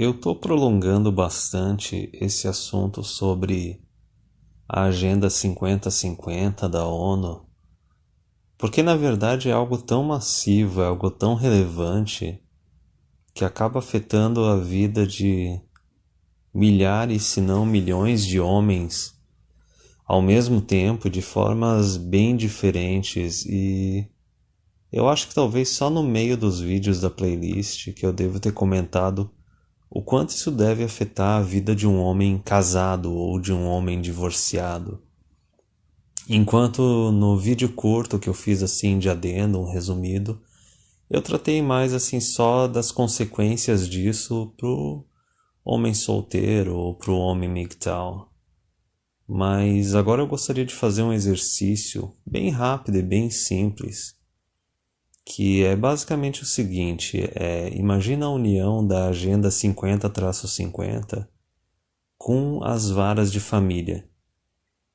Eu estou prolongando bastante esse assunto sobre a Agenda 50-50 da ONU, porque na verdade é algo tão massivo, é algo tão relevante, que acaba afetando a vida de milhares, se não milhões de homens ao mesmo tempo, de formas bem diferentes, e eu acho que talvez só no meio dos vídeos da playlist que eu devo ter comentado o quanto isso deve afetar a vida de um homem casado ou de um homem divorciado. Enquanto no vídeo curto que eu fiz assim de adendo, um resumido, eu tratei mais assim só das consequências disso pro homem solteiro ou pro homem MGTOW. Mas agora eu gostaria de fazer um exercício bem rápido e bem simples, que é basicamente o seguinte, imagina a união da Agenda 50-50 com as varas de família.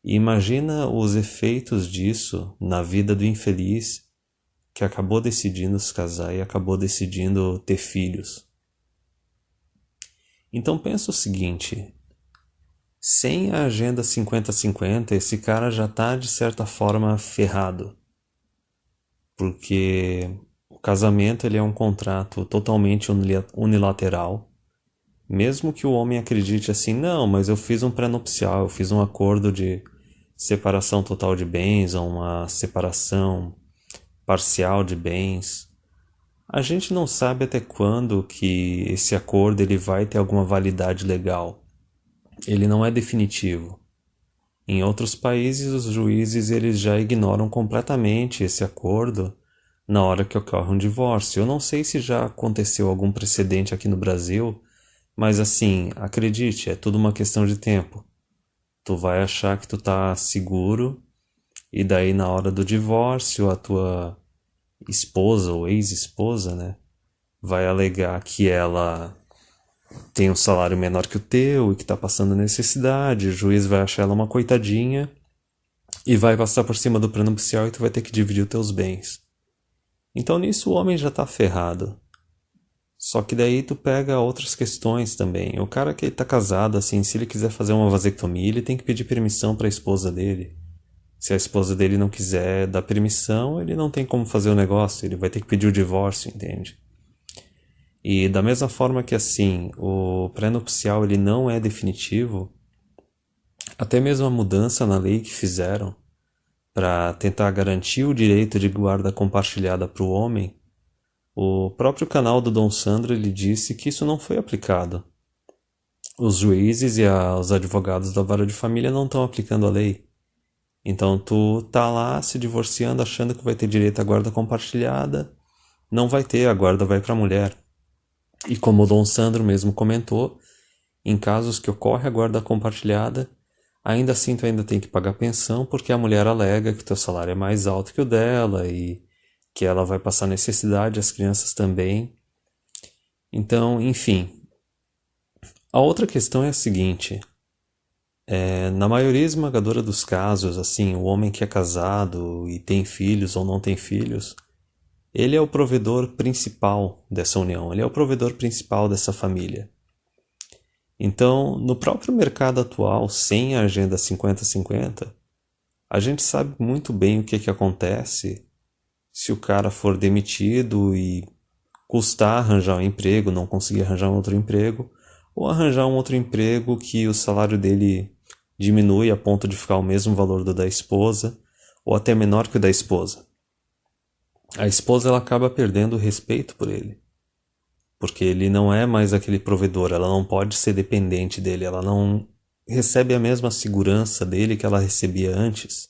E imagina os efeitos disso na vida do infeliz que acabou decidindo se casar e acabou decidindo ter filhos. Então pensa o seguinte, sem a Agenda 50-50, esse cara já está de certa forma ferrado, porque o casamento ele é um contrato totalmente unilateral. Mesmo que o homem acredite assim, não, mas eu fiz um pré-nupcial, eu fiz um acordo de separação total de bens ou uma separação parcial de bens. A gente não sabe até quando que esse acordo ele vai ter alguma validade legal. Ele não é definitivo. Em outros países, os juízes eles já ignoram completamente esse acordo na hora que ocorre um divórcio. Eu não sei se já aconteceu algum precedente aqui no Brasil, mas assim, acredite, é tudo uma questão de tempo. Tu vai achar que tu tá seguro e daí na hora do divórcio a tua esposa ou ex-esposa, né, vai alegar que ela tem um salário menor que o teu e que tá passando necessidade, o juiz vai achar ela uma coitadinha e vai passar por cima do prenupcial e tu vai ter que dividir os teus bens. Então nisso o homem já tá ferrado. Só que daí tu pega outras questões também. O cara que tá casado, assim, se ele quiser fazer uma vasectomia, ele tem que pedir permissão para a esposa dele. Se a esposa dele não quiser dar permissão, ele não tem como fazer o negócio, ele vai ter que pedir o divórcio, entende? E da mesma forma que assim, o pré-nupcial ele não é definitivo, até mesmo a mudança na lei que fizeram para tentar garantir o direito de guarda compartilhada para o homem, o próprio canal do Dom Sandro ele disse que isso não foi aplicado. Os juízes e os advogados da vara de família não estão aplicando a lei. Então tu tá lá se divorciando achando que vai ter direito à guarda compartilhada, não vai ter, a guarda vai para a mulher. E como o Dom Sandro mesmo comentou, em casos que ocorre a guarda compartilhada, ainda assim tu ainda tem que pagar pensão porque a mulher alega que teu salário é mais alto que o dela e que ela vai passar necessidade, as crianças também. Então, enfim. A outra questão é a seguinte, na maioria esmagadora dos casos, assim, o homem que é casado e tem filhos ou não tem filhos, ele é o provedor principal dessa união, ele é o provedor principal dessa família. Então, no próprio mercado atual, sem a Agenda 50-50, a gente sabe muito bem o que acontece se o cara for demitido e custar arranjar um emprego, não conseguir arranjar um outro emprego, ou arranjar um outro emprego que o salário dele diminui a ponto de ficar o mesmo valor do da esposa, ou até menor que o da esposa. A esposa ela acaba perdendo o respeito por ele, porque ele não é mais aquele provedor, ela não pode ser dependente dele, ela não recebe a mesma segurança dele que ela recebia antes.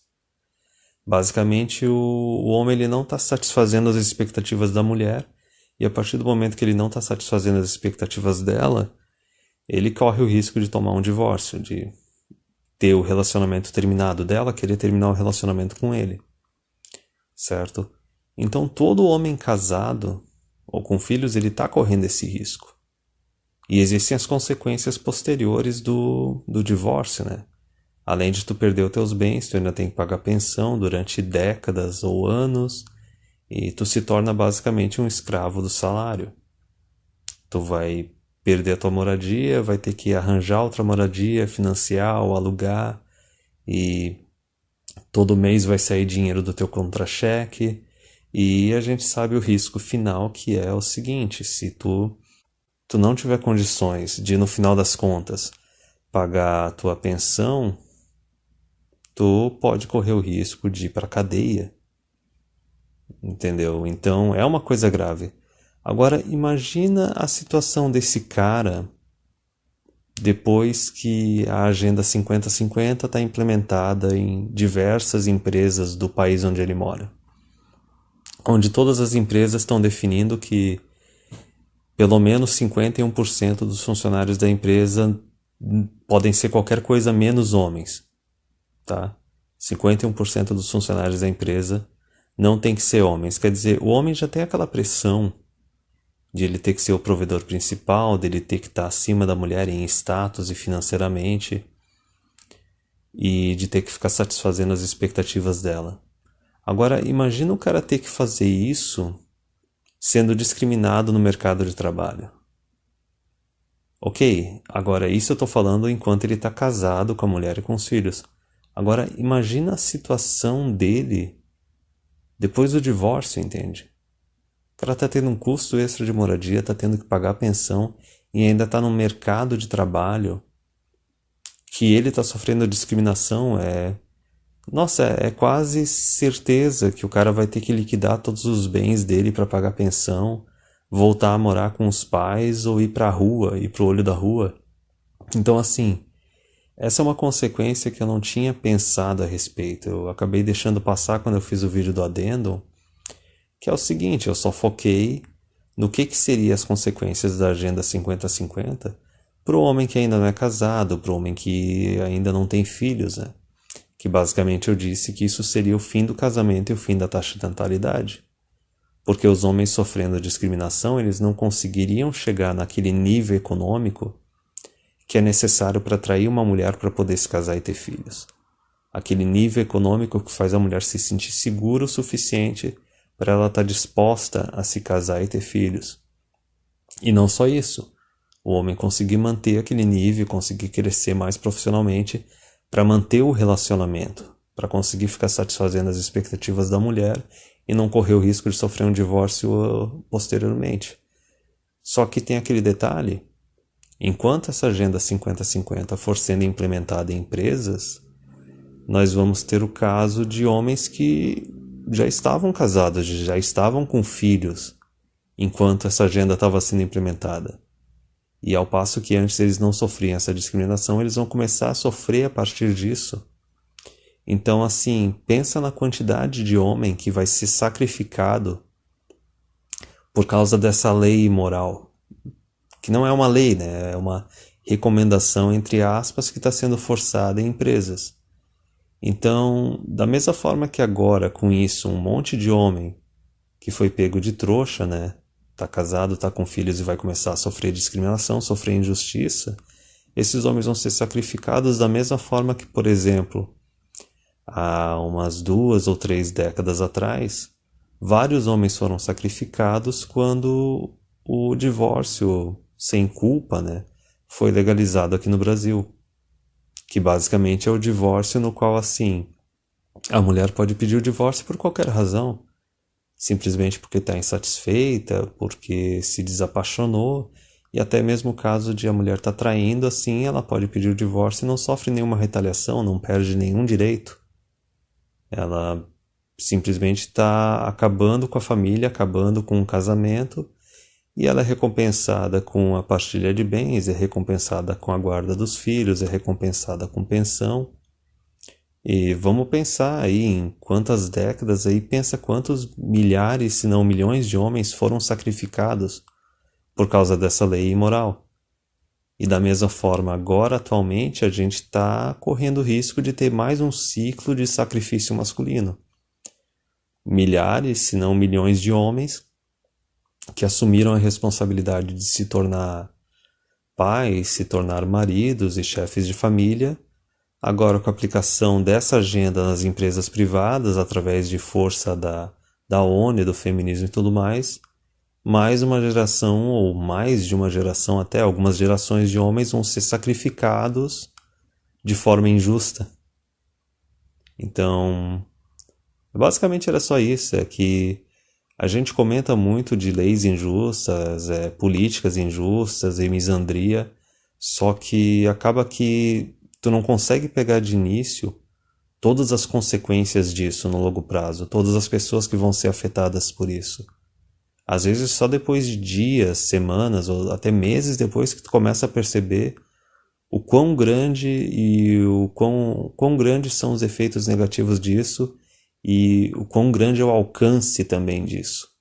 Basicamente, o homem ele não está satisfazendo as expectativas da mulher, e a partir do momento que ele não está satisfazendo as expectativas dela, ele corre o risco de tomar um divórcio, de ter o relacionamento terminado dela, querer terminar o relacionamento com ele, certo? Então todo homem casado ou com filhos, ele está correndo esse risco. E existem as consequências posteriores do divórcio, né? Além de tu perder os teus bens, tu ainda tem que pagar pensão durante décadas ou anos, e tu se torna basicamente um escravo do salário. Tu vai perder a tua moradia, vai ter que arranjar outra moradia, financiar ou alugar, e todo mês vai sair dinheiro do teu contra-cheque, e a gente sabe o risco final, que é o seguinte: se tu não tiver condições de, no final das contas, pagar a tua pensão, tu pode correr o risco de ir para cadeia, entendeu? Então é uma coisa grave. Agora imagina a situação desse cara depois que a Agenda 50-50 está implementada em diversas empresas do país onde ele mora, onde todas as empresas estão definindo que pelo menos 51% dos funcionários da empresa podem ser qualquer coisa menos homens, tá? 51% dos funcionários da empresa não tem que ser homens. Quer dizer, o homem já tem aquela pressão de ele ter que ser o provedor principal, dele ter que estar acima da mulher em status e financeiramente, e de ter que ficar satisfazendo as expectativas dela. Agora, imagina o cara ter que fazer isso sendo discriminado no mercado de trabalho. Ok, agora isso eu estou falando enquanto ele está casado com a mulher e com os filhos. Agora, imagina a situação dele depois do divórcio, entende? O cara está tendo um custo extra de moradia, está tendo que pagar a pensão e ainda está num mercado de trabalho que ele está sofrendo discriminação. Nossa, é quase certeza que o cara vai ter que liquidar todos os bens dele para pagar a pensão, voltar a morar com os pais ou ir para a rua, ir para o olho da rua. Então, assim, essa é uma consequência que eu não tinha pensado a respeito. Eu acabei deixando passar quando eu fiz o vídeo do Addendum, que é o seguinte: eu só foquei no que seriam as consequências da Agenda 50-50 para o homem que ainda não é casado, para o homem que ainda não tem filhos, né? Que basicamente eu disse que isso seria o fim do casamento e o fim da taxa de natalidade. Porque os homens sofrendo discriminação, eles não conseguiriam chegar naquele nível econômico que é necessário para atrair uma mulher para poder se casar e ter filhos. Aquele nível econômico que faz a mulher se sentir segura o suficiente para ela estar disposta a se casar e ter filhos. E não só isso, o homem conseguir manter aquele nível, conseguir crescer mais profissionalmente para manter o relacionamento, para conseguir ficar satisfazendo as expectativas da mulher e não correr o risco de sofrer um divórcio posteriormente. Só que tem aquele detalhe: enquanto essa Agenda 50-50 for sendo implementada em empresas, nós vamos ter o caso de homens que já estavam casados, já estavam com filhos, enquanto essa agenda estava sendo implementada. E ao passo que antes eles não sofriam essa discriminação, eles vão começar a sofrer a partir disso. Então, assim, pensa na quantidade de homem que vai ser sacrificado por causa dessa lei imoral. Que não é uma lei, né? É uma recomendação, entre aspas, que está sendo forçada em empresas. Então, da mesma forma que agora, com isso, um monte de homem que foi pego de trouxa, né? Tá casado, tá com filhos e vai começar a sofrer discriminação, sofrer injustiça, esses homens vão ser sacrificados da mesma forma que, por exemplo, há umas 2 ou 3 décadas atrás, vários homens foram sacrificados quando o divórcio sem culpa, né, foi legalizado aqui no Brasil. Que basicamente é o divórcio no qual, assim, a mulher pode pedir o divórcio por qualquer razão. Simplesmente porque está insatisfeita, porque se desapaixonou, e até mesmo o caso de a mulher estar traindo, assim, ela pode pedir o divórcio e não sofre nenhuma retaliação, não perde nenhum direito. Ela simplesmente está acabando com a família, acabando com o casamento, e ela é recompensada com a partilha de bens, é recompensada com a guarda dos filhos, é recompensada com pensão. E vamos pensar aí em quantas décadas, aí pensa quantos milhares, se não milhões de homens foram sacrificados por causa dessa lei imoral. E da mesma forma, agora, atualmente, a gente está correndo o risco de ter mais um ciclo de sacrifício masculino. Milhares, se não milhões de homens que assumiram a responsabilidade de se tornar pais, se tornar maridos e chefes de família. Agora, com a aplicação dessa agenda nas empresas privadas, através de força da ONU, do feminismo e tudo mais, mais uma geração, ou mais de uma geração até, algumas gerações de homens vão ser sacrificados de forma injusta. Então, basicamente era só isso, é que a gente comenta muito de leis injustas, políticas injustas e misandria, só que acaba que tu não consegue pegar de início todas as consequências disso no longo prazo, todas as pessoas que vão ser afetadas por isso. Às vezes só depois de dias, semanas ou até meses depois que tu começa a perceber o quão grande e quão grandes são os efeitos negativos disso e o quão grande é o alcance também disso.